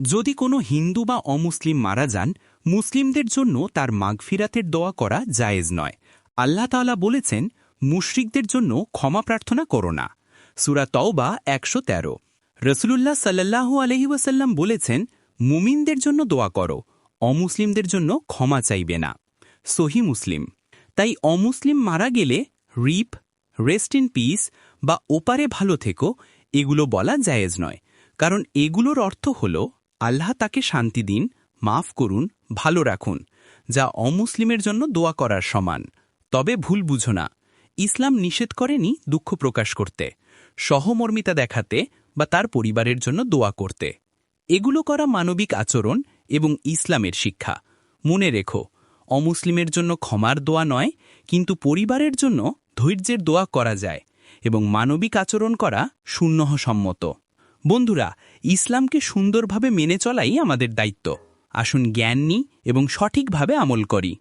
যদি কোনো হিন্দু বা অমুসলিম মারা যান, মুসলিমদের জন্য তার মাগফিরাতের দোয়া করা জায়েজ নয়। আল্লাহ তাআলা বলেছেন, মুশরিকদের জন্য ক্ষমা প্রার্থনা করো না। সূরা তওবা ১১৩। রাসূলুল্লাহ সাল্লাল্লাহু আলাইহি ওয়াসাল্লাম বলেছেন, মুমিনদের জন্য দোয়া করো, অমুসলিমদের জন্য ক্ষমা চাইবে না। সহিহ মুসলিম। তাই অমুসলিম মারা গেলে রিপ, রেস্ট ইন পিস বা ওপারে ভালো থেকো এগুলো বলা জায়েজ নয়, কারণ এগুলোর অর্থ হল আল্লাহ তাকে শান্তি দিন, মাফ করুন, ভালো রাখুন, যা অমুসলিমের জন্য দোয়া করার সমান। তবে ভুল বুঝো না, ইসলাম নিষেধ করেনি দুঃখ প্রকাশ করতে, সহমর্মিতা দেখাতে বা তার পরিবারের জন্য দোয়া করতে। এগুলো করা মানবিক আচরণ এবং ইসলামের শিক্ষা। মনে রেখো, অমুসলিমের জন্য ক্ষমার দোয়া নয়, কিন্তু পরিবারের জন্য ধৈর্যের দোয়া করা যায় এবং মানবিক আচরণ করা সুন্নহসম্মত। বন্ধুরা, ইসলামকে সুন্দরভাবে মেনে চলাই আমাদের দায়িত্ব। আসুন জ্ঞান নিই এবং সঠিকভাবে আমল করি।